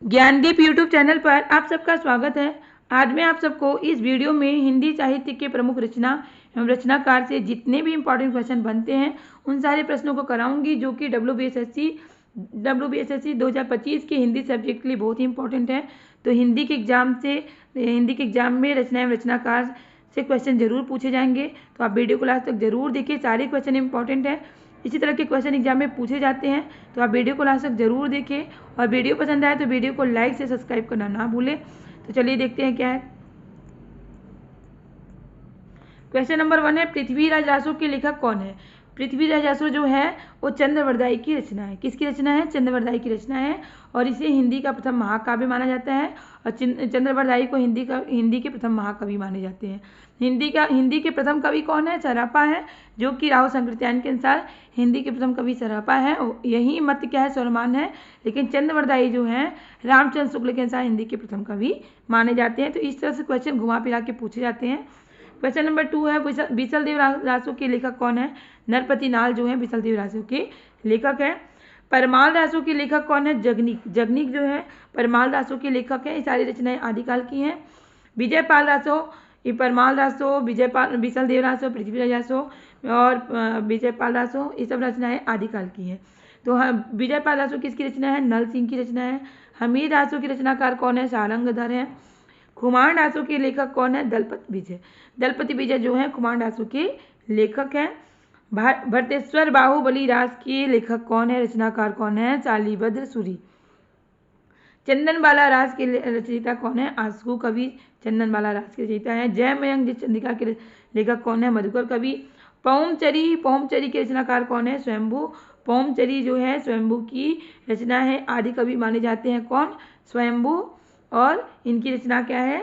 Gyandeep YouTube channel पर आप सबका स्वागत है। आज मैं आप सबको इस वीडियो में हिंदी साहित्य के प्रमुख रचना एवं रचनाकार से जितने भी इम्पोर्टेंट क्वेश्चन बनते हैं उन सारे प्रश्नों को कराऊंगी, जो कि WBSSC 2025 के हिंदी सब्जेक्ट के लिए बहुत ही इंपॉर्टेंट है। तो हिंदी के एग्जाम में रचना एवं रचनाकार से क्वेश्चन जरूर पूछे जाएंगे, तो आप वीडियो को लास्ट तक जरूर देखिए। सारे क्वेश्चन इंपॉर्टेंट है, इसी तरह के क्वेश्चन एग्जाम में पूछे जाते हैं, तो आप वीडियो को लास्ट तक जरूर देखें। और वीडियो पसंद आए तो वीडियो को लाइक से सब्सक्राइब करना ना भूलें। तो चलिए देखते हैं क्या है। क्वेश्चन नंबर 1 है, पृथ्वीराज रासो के लेखक कौन है? पृथ्वीराज रासो जो है वो चंद्रवरदाई की रचना है। किसकी रचना है? चंद्रवरदाई की रचना है, और इसे हिंदी का प्रथम महाकाव्य माना जाता है। और चंद्रवरदाई को हिंदी के प्रथम महाकवि माने जाते हैं। हिंदी के प्रथम कवि कौन है? सरापा है, जो कि राव संकृत्यायन के अनुसार हिंदी के प्रथम कवि सरापा है। यही मत क्या है, स्वरमान है। लेकिन चंद्रवरदाई जो है रामचंद्र शुक्ल के अनुसार हिंदी के प्रथम कवि माने जाते हैं। तो इस तरह से क्वेश्चन घुमा फिरा के पूछे जाते हैं। क्वेश्चन नंबर 2 है, बीसलदेव रासो के लेखक कौन है? नरपति नाल जो है बीसलदेव रासो के लेखक है। परमाल रासो के लेखक कौन है? जगनीक जो है परमाल रासो के लेखक है। ये सारी रचनाएं आदिकाल की हैं। विजयपाल रासो, ये परमाल रासो, बीसलदेव रासो, पृथ्वीराज रासो और विजयपाल रासो, ये सब रचनाएं आदिकाल की हैं। तो हाँ, विजयपाल रासो किसकी रचना है? नल सिंह की रचना है। हमीर रासो की रचनाकार कौन है? सारंगधर है। खुमान रासो के लेखक कौन है? दलपति विजय जो है खुमान रासो के लेखक है। भरतेश्वर बाहुबली रास के लेखक कौन है? रचनाकार कौन है? शालिभद्र सूरी। चंदनबाला रास के रचयिता कौन है? आंसू कवि चंदनबाला रास के रचयिता है। जय मयंक चंद्रिका के लेखक कौन है? मधुकर कवि। पौमचरी के रचनाकार कौन है? स्वयंभू। पौमचरी जो है स्वयंभू की रचना है। आदि कवि माने जाते हैं कौन? स्वयंभू। और इनकी रचना क्या है?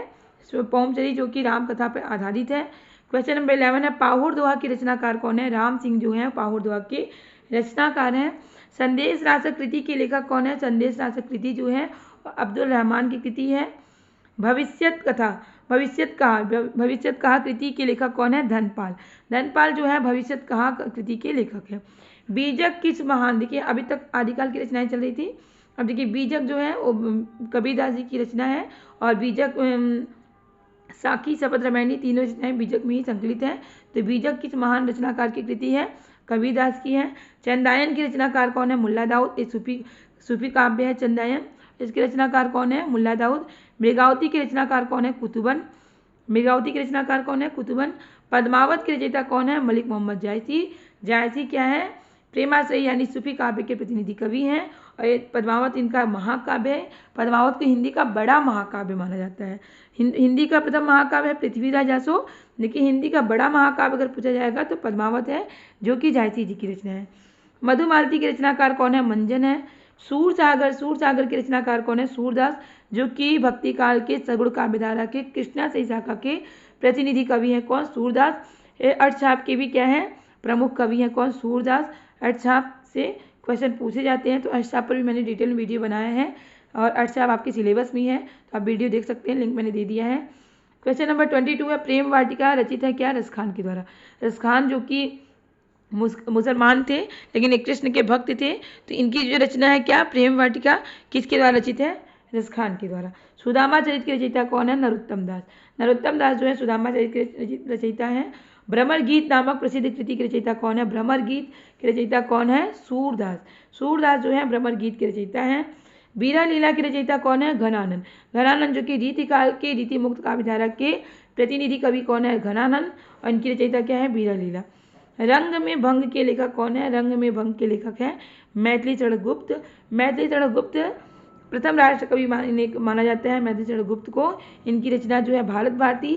पौमचरी, जो कि राम कथा पर आधारित है। क्वेश्चन नंबर 11 है, पाहुर दोहा की रचनाकार कौन है? राम सिंह जो है पाहुर दोहा के रचनाकार हैं। संदेश रासक कृति के लेखक कौन है? संदेश रासक कृति जो है अब्दुल रहमान की कृति है। भविष्यत कहा कृति के लेखक कौन है? धनपाल जो है भविष्यत कहा कृति के लेखक है। बीजक किस महान, देखिए अभी तक आदिकाल की रचनाएं चल रही थी, अब देखिए बीजक जो है वो कबीरदास जी की रचना है। और बीजक साखी, शपथ, रामायणी तीनों रचनाएं बीजक में ही संकलित हैं। तो बीजक किस महान रचनाकार की कृति है? कबीरदास की है। चंदायन की रचनाकार कौन है? मुल्ला दाऊद। ये सूफी काव्य है चंदायन, इसके रचनाकार कौन है? मुल्ला दाऊद। मृगावती के रचनाकार कौन है? कुतुबन। पद्मावत के रचयिता कौन है? मलिक मोहम्मद जायसी क्या है? प्रेमाश्रयी यानी सूफी काव्य के प्रतिनिधि कवि हैं। और ये पद्मावत इनका महाकाव्य है। पद्मावत को हिंदी का बड़ा महाकाव्य माना जाता है। हिंदी का प्रथम महाकाव्य है पृथ्वीराज रासो, लेकिन हिंदी का बड़ा महाकाव्य अगर पूछा जाएगा तो पद्मावत है, जो कि जायसी जी की रचना है। मधुमालती के रचनाकार कौन है? मंजन है। सूरसागर के रचनाकार कौन है? सूरदास, जो कि भक्ति काल के सगुण काव्यधारा के कृष्णा सही शाखा के प्रतिनिधि कवि हैं कौन? सूरदास। अर्थछाप के भी क्या है? प्रमुख कवि हैं कौन? सूरदास। अर्थछाप से क्वेश्चन पूछे जाते हैं, तो अर्थछाप पर भी मैंने डिटेल में वीडियो बनाया है, और अर्थछाप आपके सिलेबस में है, तो आप वीडियो देख सकते हैं, लिंक मैंने दे दिया है। क्वेश्चन नंबर 22 है, प्रेम वाटिका रचित है क्या? रसखान के द्वारा। रसखान जो कि मुसलमान थे लेकिन एक कृष्ण के भक्त थे, तो इनकी जो रचना है क्या? प्रेम वाटिका। किसके द्वारा रचित है? रसखान के द्वारा। सुदामा चरित के रचयिता कौन है? नरोत्तम दास जो है सुदामा चरित के रचयिता है। भ्रमर गीत नामक प्रसिद्ध कृति के रचयिता कौन है? भ्रमर गीत के रचयिता कौन है? सूरदास जो है भ्रमर गीत के रचयिता है। बीरा लीला के रचयिता कौन है? घनानंद जो कि रीतिकाल के रीति मुक्त काव्यधारा के प्रतिनिधि कवि कौन है? घनानंद। और इनकी रचयिता क्या है? बीरा लीला। रंग में भंग के लेखक कौन है? रंग में भंग के लेखक है मैथिली चरण गुप्त प्रथम राष्ट्र कवि माना जाता है मैथिली चरण गुप्त को। इनकी रचना जो है भारत भारती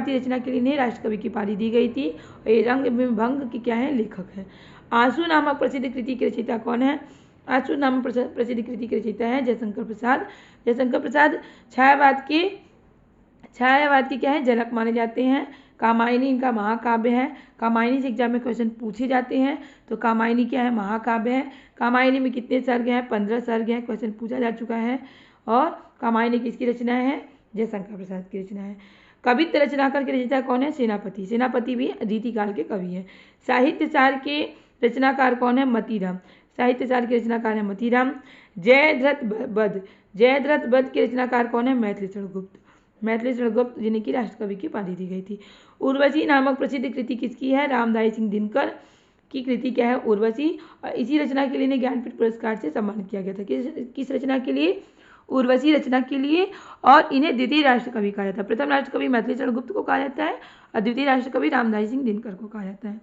रचना के लिए इन्हें राष्ट्र कवि की उपाधि दी गई थी। और ये रंग में भंग की क्या है? लेखक है। आंसू नामक प्रसिद्ध कृति के रचयिता कौन है? आंसू नामक प्रसिद्ध कृति के रचयिता है जयशंकर प्रसाद। छायावाद की क्या है? जनक माने जाते हैं। कामायनी इनका महाकाव्य है। कामायनी से एग्जाम में क्वेश्चन पूछे जाते हैं, तो कामायनी क्या है? महाकाव्य है। कामायनी में कितने सर्ग हैं? 15 सर्ग हैं, क्वेश्चन पूछा जा चुका है। और कामायनी किसकी रचना है? जयशंकर प्रसाद की रचना है। कवित्व रचनाकार के रचयिता कौन है? सेनापति भी रीतिकाल के कवि हैं। साहित्य सार के रचनाकार कौन है? मतीराम। साहित्यसार के रचनाकार हैं मतीराम। जयद्रथ बध, जयद्रथ बध के रचनाकार कौन है? मैथिली गुप्त, मैथिली गुप्त जिन्हें की राष्ट्रकवि की उपाधि दी गई थी। उर्वशी नामक प्रसिद्ध कृति किसकी है? रामधारी सिंह दिनकर की कृति क्या है? उर्वशी। और इसी रचना के लिए इन्हें ज्ञानपीठ पुरस्कार से सम्मानित किया गया था। किस रचना के लिए? उर्वशी रचना के लिए। और इन्हें द्वितीय राष्ट्रकवि कहा जाता है। प्रथम राष्ट्रकवि मैथिली गुप्त को कहा जाता है और द्वितीय राष्ट्रकवि रामधारी सिंह दिनकर को कहा जाता है।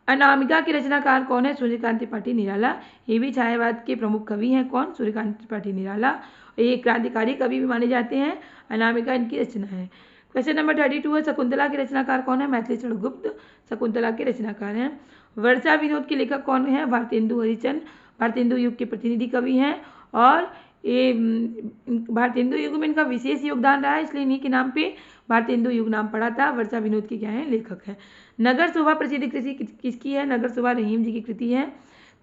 अनामिका के रचनाकार कौन है? सूर्यकांत त्रिपाठी निराला। ये भी छायावाद के प्रमुख कवि हैं। कौन? सूर्यकांत त्रिपाठी निराला। ये क्रांतिकारी कवि भी माने जाते हैं। अनामिका इनकी रचना है। क्वेश्चन नंबर 32 है, शकुंतला के रचनाकार कौन है? मैथिली गुप्त शकुंतला के रचनाकार हैं। वर्षा विनोद के लेखक कौन है? भारतेंदु हरिश्चंद्र, भारतेंदु युग के प्रतिनिधि कवि हैं। और ये भारतेंदु युग में इनका विशेष योगदान रहा है, इसलिए इन्हीं के नाम पे भारतेंदु युग नाम पड़ा था। वर्षा विनोद के क्या है? लेखक है। नगर शोभा प्रसिद्ध कृति किसकी है? नगर शोभा रहीम जी की कृति है।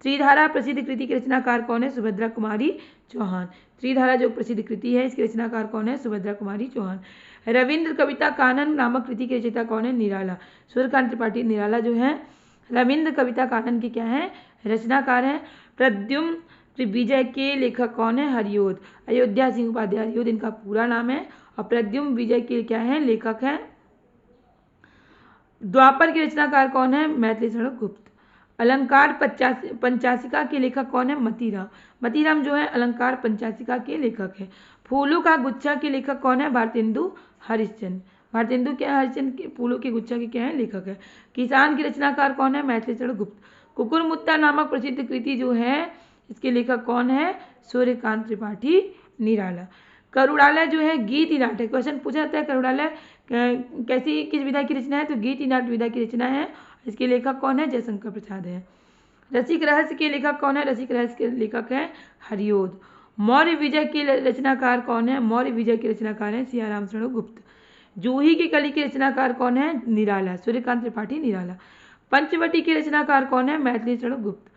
त्रिधारा प्रसिद्ध कृति के रचनाकार कौन है? सुभद्रा कुमारी चौहान। त्रिधारा जो प्रसिद्ध कृति है इसके रचनाकार कौन है? सुभद्रा कुमारी चौहान। रविंद्र कविता कानन नामक कृति के रचयिता कौन है? निराला। सूर्यकांत त्रिपाठी निराला जो है रविंद्र कविता कानन के क्या है? रचनाकार हैं। प्रद्युम्न विजय के लेखक कौन है? हरियोध। अयोध्या सिंह उपाध्याय हरियोध इनका पूरा नाम है। और प्रद्युम्न विजय के क्या है? लेखक हैं। द्वापर के रचनाकार कौन है? मैथिली गुप्त। अलंकार पंचाशिका के लेखक कौन है? मतीराम। मतीराम जो है अलंकार पंचाशिका के लेखक है। फूलों का गुच्छा के लेखक कौन है? भारतेंदु हरिश्चंद्र। भारतेंदु क्या हरिश्चंद्र के फूलों के गुच्छा के क्या है? लेखक है। किसान के रचनाकार कौन है? मैथिली गुप्त। कुकुरमुत्ता नामक प्रसिद्ध कृति जो है इसके लेखक कौन है? सूर्यकांत त्रिपाठी निराला। करुड़ालय जो है गीति नाट है। क्वेश्चन पूछा जाता है करुड़ालय कैसी किस विधा की रचना है? तो गीति नाट विधा की रचना है। इसके लेखक कौन है? जयशंकर प्रसाद है। रसिक रहस्य के लेखक कौन है? रसिक रहस्य के लेखक है हरियोध। मौर्य विजय के रचनाकार कौन है? मौर्य विजय के रचनाकार है सियाराम शरणु गुप्त। जूही की कली के रचनाकार कौन है? निराला, सूर्यकांत त्रिपाठी निराला। पंचवटी के रचनाकार कौन है? मैथिली शरणु गुप्त।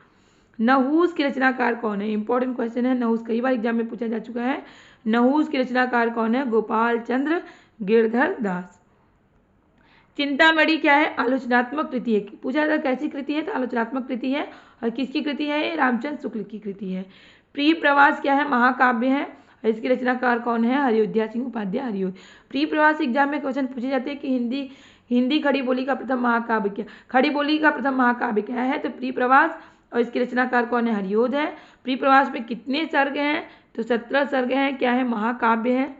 नहुस के रचनाकार कौन है? इंपॉर्टेंट क्वेश्चन है, नहुस कई बार एग्जाम में पूछा जा चुका है। नहुस के रचनाकार कौन है? गोपाल चंद्र गिरधर दास। चिंतामणि क्या है? आलोचनात्मक कृति है। पूछा जाता कैसी कृति है? तो आलोचनात्मक कृति है। और किसकी कृति है? ये रामचंद्र शुक्ल की कृति है। प्रिय प्रवास क्या है? महाकाव्य है। इसके रचनाकार कौन है? अयोध्या सिंह उपाध्याय हरियोध। प्रिय प्रवास एग्जाम में क्वेश्चन पूछे जाते हैं कि हिंदी खड़ी बोली का प्रथम महाकाव्य क्या? खड़ी बोली का प्रथम महाकाव्य क्या है? तो प्रिय प्रवास। और इसके रचनाकार कौन है? हरियोध है। प्रिय प्रवास में कितने सर्ग हैं? तो 17 सर्ग हैं। क्या है? महाकाव्य है।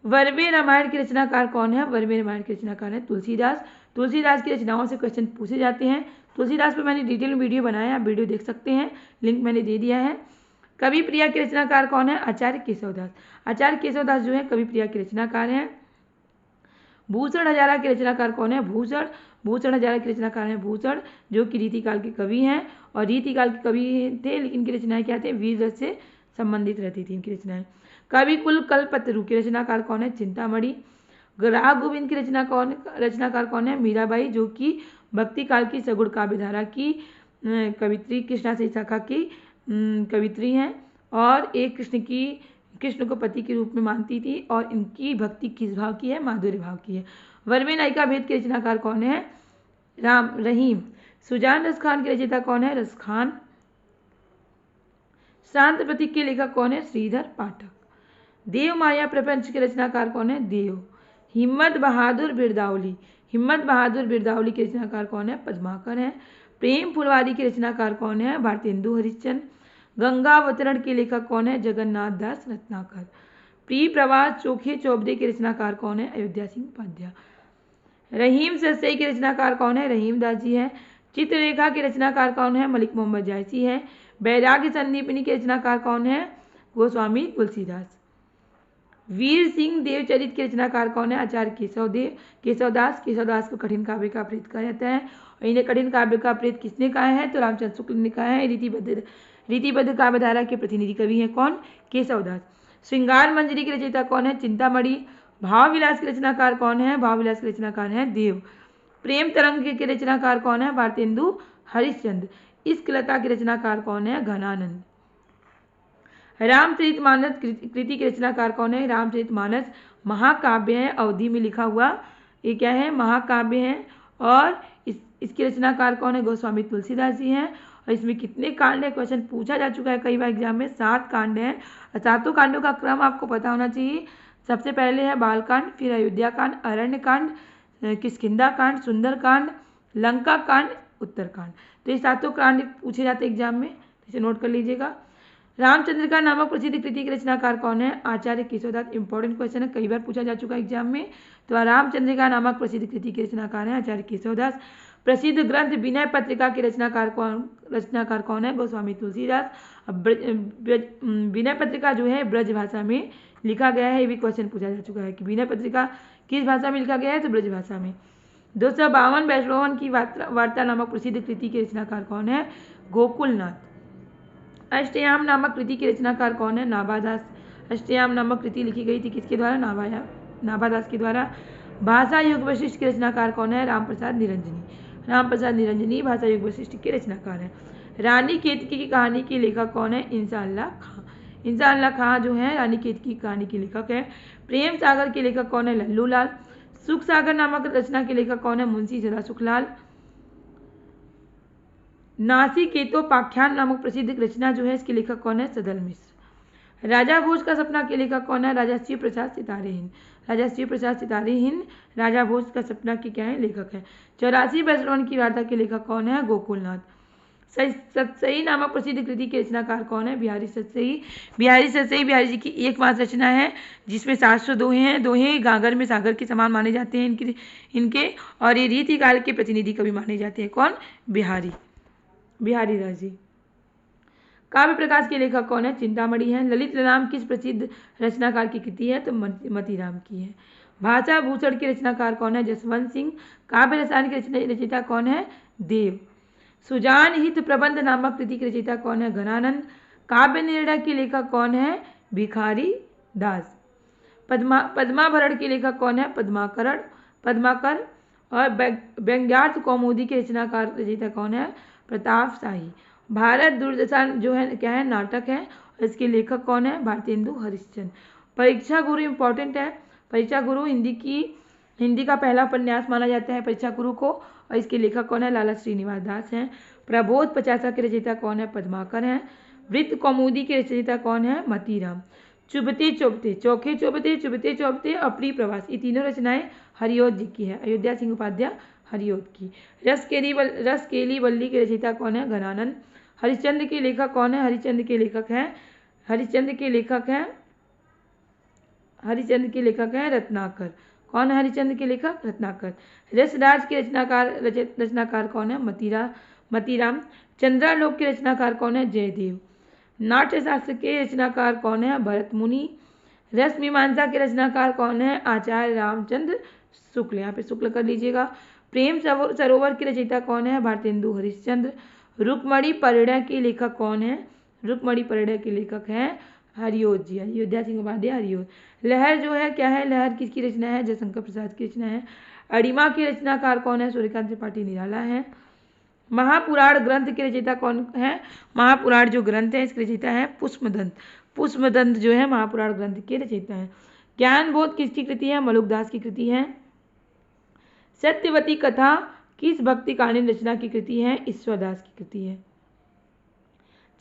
वर्वे रामायण के रचनाकार कौन है? वर्वे रामायण के रचनाकार है तुलसीदास। तुलसीदास की रचनाओं से क्वेश्चन पूछे जाते हैं। तुलसीदास पर मैंने डिटेल में वीडियो बनाया है, आप वीडियो देख सकते हैं, लिंक मैंने दे दिया है। कवि प्रिया के रचनाकार कौन है? आचार्य केशवदास। आचार्य केशवदास जो है कवि प्रिया के रचनाकार हैं। भूषण हजारा के रचनाकार कौन है? भूषण। भूषण हजारा के रचनाकार हैं भूषण, जो कि रीतिकाल के कवि हैं। और रीतिकाल के कवि थे, लेकिन इनकी रचनाएं क्या थे? वीर रस से संबंधित रहती थी इनकी रचनाएं। कवि कुल कल्पतरु के रचनाकार कौन है? चिंतामणि। राग गोविंद की रचनाकार कौन है? मीराबाई, जो कि भक्ति काल की सगुण काव्यधारा की कवित्री, कृष्णा से शाखा की कवित्री हैं। और एक कृष्ण को पति के रूप में मानती थी। और इनकी भक्ति किस भाव की है? माधुर्य भाव की है। वर्मे नायिका भेद के रचनाकार कौन है? रहीम। सुजान रसखान के रचयिता कौन है? रसखान। शांत प्रतीक के लेखक कौन है? श्रीधर पाठक। देव माया प्रपंच के रचनाकार कौन है? देव। हिम्मत बहादुर बिरदावली। हिम्मत बहादुर बिरदावली के रचनाकार कौन है? पद्माकर है। प्रेम फुलवारी के रचनाकार कौन है? भारतेंदु हरिश्चंद्र। गंगावतरण के लेखक कौन है? जगन्नाथ दास रत्नाकर। प्रिय प्रवास चोखे चौबदे के रचनाकार कौन है? अयोध्या सिंह उपाध्याय। रहीम सस्सई के रचनाकार कौन है? रहीमदास जी है। चित्ररेखा के रचनाकार कौन है? मलिक मोहम्मद जायसी है। बैराग्य संदीपनी के रचनाकार कौन है? गोस्वामी तुलसीदास। वीर सिंह देवचरित के रचनाकार कौन है? आचार्य केशवदास। केशवदास को कठिन काव्य का प्रेत कहा जाता है। और इन्हें कठिन काव्य का प्रेत किसने कहा है? तो रामचंद्र शुक्ल ने कहा है। रीतिबद्ध काव्यधारा के प्रतिनिधि कवि हैं कौन? केशवदास। श्रृंगार मंजरी के रचयिता कौन है? चिंतामणि। भाव विलास के रचनाकार कौन है? भाव विलास के रचनाकार हैं देव। प्रेम तरंग के रचनाकार कौन है? भारतेंदु हरिश्चंद्र। इश्क लता के रचनाकार कौन है? घनानंद। रामचरितमानस कृति के रचनाकार कौन है? रामचरितमानस महाकाव्य है, अवधि में लिखा हुआ ये क्या है? महाकाव्य है। और इसके रचनाकार कौन है? गोस्वामी तुलसीदास जी हैं। और इसमें कितने कांड है, क्वेश्चन पूछा जा चुका है कई बार एग्जाम में। 7 कांड हैं और 7 कांडों का क्रम आपको पता होना चाहिए। सबसे पहले है बालकांड, फिर अयोध्या कांड, अरण्य कांड, किष्किंधा कांड, सुंदर कांड, लंका कांड, उत्तरकांड। तो ये 7 कांड पूछे जाते हैं एग्जाम में, इसे नोट कर लीजिएगा। रामचंद्रिका नामक प्रसिद्ध कृति के रचनाकार कौन है? आचार्य केशवदास। इंपॉर्टेंट क्वेश्चन है, कई बार पूछा जा चुका है एग्जाम में। तो रामचंद्रिका नामक प्रसिद्ध कृति के रचनाकार है आचार्य केशवदास। प्रसिद्ध ग्रंथ विनय पत्रिका के रचनाकार कौन है? गोस्वामी तुलसीदास। विनय पत्रिका जो है ब्रज भाषा में लिखा गया है, ये भी क्वेश्चन पूछा जा चुका है कि विनय पत्रिका किस भाषा में लिखा गया है? तो ब्रज भाषा में। 252 वैष्णवन की वार्ता नामक प्रसिद्ध कृति के रचनाकार कौन है? गोकुलनाथ। अष्टयाम नामक कृति के रचनाकार कौन है? नाभादास। अष्टयाम नामक कृति लिखी गई थी किसके द्वारा? नाभादास के द्वारा। भाषा युग वशिष्ठ के रचनाकार कौन है? रामप्रसाद निरंजनी। रामप्रसाद निरंजनी भाषा युग वशिष्ठ के रचनाकार है। रानी केतकी की कहानी के लेखक कौन है? इंसाअल्लाह खां। इंसाअल्लाह खां जो है रानी केतकी की कहानी के लेखक है। प्रेम सागर के लेखक कौन है? लल्लू लाल। सुख सागर नामक रचना के लेखक कौन है? मुंशी सदा सुखलाल। नासिकेतोपाख्यान नामक प्रसिद्ध रचना जो है इसके लेखक कौन है? सदल मिश्र। राजा भोज का सपना के लेखक कौन है? राजा शिव प्रसाद सितारे हिंद। राजा शिव प्रसाद सितारे हिंद राजा भोज का सपना के क्या है? लेखक है। 84 वैष्णवन की वार्ता के लेखक कौन है? गोकुलनाथ। सतसई नामक प्रसिद्ध कृति के रचनाकार कौन है? बिहारी सतसई। बिहारी सतसई बिहारी जी की एकमात्र रचना है जिसमें 700 दोहे हैं। दोहे गागर में सागर के समान माने जाते हैं इनके और ये रीतिकाल के प्रतिनिधि कवि माने जाते हैं। कौन? बिहारी दास जी। काव्य प्रकाश के लेखक कौन है? चिंतामणि है। ललित नाम किस प्रसिद्ध रचनाकार की कृति है? तो मतीराम की है। भाषा भूषण के रचनाकार कौन है? जसवंत सिंह। काव्य रसायन के रचयिता कौन है? देव। सुजान हित प्रबंध नामक कृति के रचयिता कौन है? घनानंद। काव्य निर्णय के लेखक कौन है? भिखारी दास। पद्माभरण के लेखक कौन है? पद्माकर। और व्यंग्यार्थ कौमुदी के रचनाकार रचयिता कौन है? प्रताप शाही। भारत दुर्दशा जो है क्या है? नाटक है और इसके लेखक कौन है? भारतेंदु हरिश्चंद्र। परीक्षा गुरु इंपॉर्टेंट है। परीक्षा गुरु हिंदी का पहला उपन्यास माना जाता है परीक्षा गुरु को और इसके लेखक कौन है? लाला श्रीनिवास दास हैं। प्रबोध 50 के रचयिता कौन है? पद्माकर हैं। वृत्त कौमुदी के रचयिता कौन है? मतीराम। चुभते चौबते, चौखे चौबते, चुभते चौबते और प्रिय प्रवास, ये तीनों रचनाएं हरिऔध जी की है। अयोध्या सिंह उपाध्याय हरिऔध की। रस केली वल्ली के रचयिता कौन है? घनानंद। हरिश्चंद्र के लेखक कौन है? हरिश्चंद्र के लेखक हैं रत्नाकर। कौन है हरिश्चंद्र के लेखक? रत्नाकर। रसराज के रचनाकार कौन है? मतीराम। चंद्रालोक के रचनाकार कौन है? जयदेव। नाट्यशास्त्र के रचनाकार कौन है? भरत मुनि। रस मीमांसा के रचनाकार कौन है? आचार्य रामचंद्र शुक्ल। यहाँ पे शुक्ल कर लीजिएगा। प्रेम सरोवर की रचयिता कौन है? भारतेंदु हरिश्चंद्र। रुक्मणी परिणय के लेखक कौन है? रुक्मणी परिणय के लेखक हैं हरिऔध जी, अयोध्या सिंह उपाध्याय हरिऔध। लहर जो है क्या है? लहर किसकी रचना है? जयशंकर प्रसाद की रचना है। अड़िमा के रचनाकार कौन है? सूर्यकांत त्रिपाठी निराला है। महापुराण ग्रंथ के रचयिता कौन है? महापुराण जो ग्रंथ है इसके रचयिता है पुष्पदंत। पुष्पदंत जो है महापुराण ग्रंथ के रचयिता है। ज्ञानबोध किसकी कृति है? मलुकदास की कृति है। सत्यवती कथा किस भक्तिकालीन रचना की कृति है? ईश्वरदास की कृति है।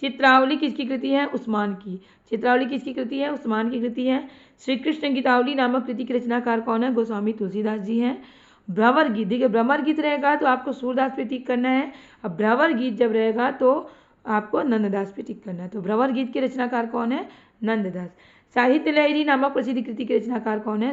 चित्रावली किसकी कृति है? उस्मान की। चित्रावली किसकी कृति है? उस्मान की कृति है। श्री कृष्ण गीतावली नामक कृति के रचनाकार कौन है? गोस्वामी तुलसीदास जी हैं। भ्रमर गीत, देखिए भ्रमर गीत रहेगा तो आपको सूरदास पे टिक करना है, अब भ्रमर गीत जब रहेगा तो आपको नंददास पे टिक करना है। तो भ्रमर गीत के रचनाकार कौन है? नंददास। साहित्य लहरी नामक प्रसिद्ध कृति के रचनाकार कौन है?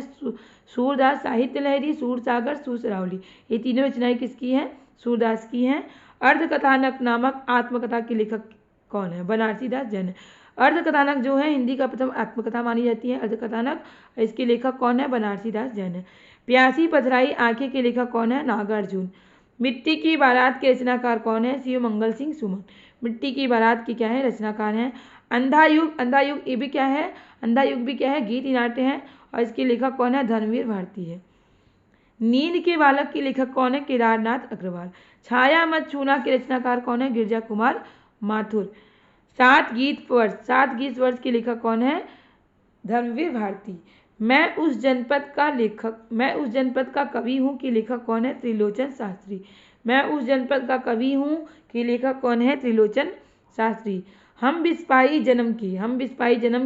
सूरदास। साहित्य लहरी, सूरसागर, सुसरावली, ये तीनों रचनाएं किसकी हैं? सूरदास की हैं। अर्धकथानक नामक आत्मकथा के लेखक कौन है? बनारसी दास जैन। अर्धकथानक जो है हिंदी का प्रथम आत्मकथा मानी जाती है अर्धकथानक, इसके लेखक कौन है? बनारसी दास जैन। प्यासी पथराई आंखें के लेखक कौन है? नागार्जुन। मिट्टी की बारात के रचनाकार कौन है? शिव मंगल सिंह सुमन। मिट्टी की बारात के क्या है? रचनाकार हैं। अंधा युग ये भी क्या है? अंधा युग भी क्या है? गीत नाट्य है और इसके लेखक कौन है? धर्मवीर भारती है। नींद के बालक के लेखक कौन है? केदारनाथ अग्रवाल। छाया मत छूना के रचनाकार कौन है? गिरजा कुमार माथुर। सात गीत वर्ष के लेखक कौन है? धर्मवीर भारती। मैं उस जनपद का कवि हूँ के लेखक कौन है? त्रिलोचन शास्त्री। मैं उस जनपद का कवि हूँ के लेखक कौन है? त्रिलोचन शास्त्री। हम बिस्पाही जन्म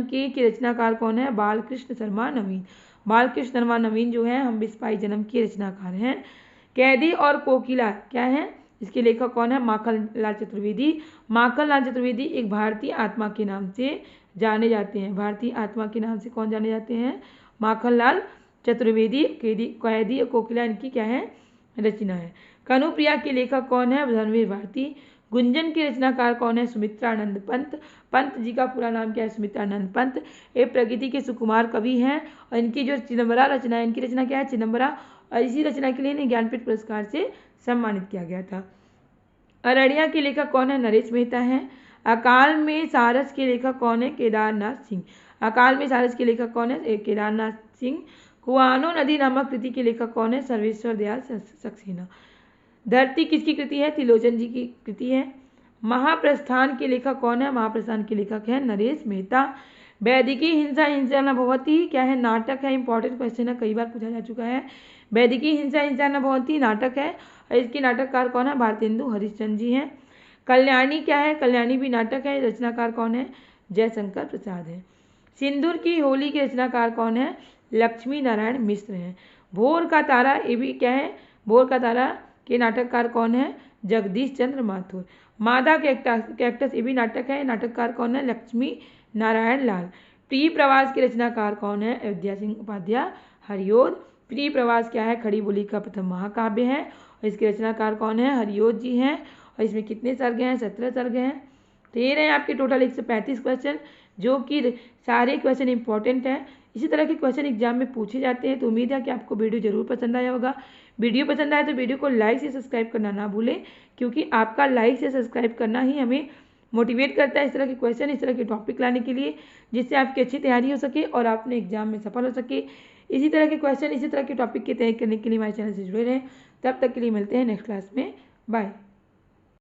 की के रचनाकार कौन है? बालकृष्ण शर्मा नवीन। बालकृष्ण शर्मा नवीन जो है हम बिस्पाही जन्म के रचनाकार हैं। कैदी और कोकिला क्या है? इसके लेखक कौन है? माखनलाल चतुर्वेदी। माखनलाल चतुर्वेदी एक भारतीय आत्मा के नाम से जाने जाते हैं। भारतीय आत्मा के नाम से कौन जाने जाते हैं? माखनलाल चतुर्वेदी। कैदी और कोकिला इनकी क्या है? रचना है। कनुप्रिया के लेखक कौन है? धर्मवीर भारती। गुंजन के रचनाकार कौन है? सुमित्रानंद पंत। पंत जी का पूरा नाम क्या है? सुमित्रानंद पंत। ये प्रकृति के सुकुमार कवि हैं और इनकी जो चिदम्बरा रचना है, इनकी रचना क्या है? चिदम्बरा। और इसी रचना के लिए इन्हें ज्ञानपीठ पुरस्कार से सम्मानित किया गया था। अररिया के लेखक कौन है? नरेश मेहता हैं। अकाल में सारस के लेखक कौन है? केदारनाथ सिंह। अकाल में सारस के लेखक कौन है? केदारनाथ सिंह। कुआनो नदी नामक कृति के लेखक कौन है? सर्वेश्वर दयाल सक्सेना। धरती किसकी कृति है? त्रिलोचन जी की कृति है। महाप्रस्थान के लेखक कौन है? महाप्रस्थान के लेखक है नरेश मेहता। वैदिकी हिंसा हिंसा न भवती क्या है? नाटक है। इंपॉर्टेंट क्वेश्चन है, कई बार पूछा जा चुका है। वैदिकी हिंसा हिंसा न भवती नाटक है और इसके नाटककार कौन है? भारतेंदु हरिश्चंद्र जी हैं। कल्याणी क्या है? कल्याणी भी नाटक है। रचनाकार कौन है? जयशंकर प्रसाद है। सिंदूर की होली के रचनाकार कौन है? लक्ष्मी नारायण मिश्र हैं। भोर का तारा ये भी क्या है? भोर का तारा के नाटककार कौन है? जगदीश चंद्र माथुर। मादा कैक्टस ये भी नाटक है। नाटककार कौन है? लक्ष्मी नारायण लाल। प्रिय प्रवास के रचनाकार कौन है? अयोध्या सिंह उपाध्याय हरियोध। प्रिय प्रवास क्या है? खड़ी बोली का प्रथम महाकाव्य है और इसके रचनाकार कौन है? हरियोध जी हैं। और इसमें कितने सर्ग हैं? 17 सर्ग हैं। तो ये रहे आपके टोटल 135 क्वेश्चन, जो कि सारे क्वेश्चन इंपॉर्टेंट हैं। इसी तरह के क्वेश्चन एग्जाम में पूछे जाते हैं। तो उम्मीद है कि आपको वीडियो जरूर पसंद आया होगा। वीडियो पसंद आए तो वीडियो को लाइक से सब्सक्राइब करना ना भूलें, क्योंकि आपका लाइक से सब्सक्राइब करना ही हमें मोटिवेट करता है इस तरह के क्वेश्चन, इस तरह के टॉपिक लाने के लिए, जिससे आपकी अच्छी तैयारी हो सके और आप अपने एग्जाम में सफल हो सके। इसी तरह के क्वेश्चन, इसी तरह के टॉपिक की तैयारी करने के लिए हमारे चैनल से जुड़े रहें। तब तक के लिए मिलते हैं नेक्स्ट क्लास में। बाय।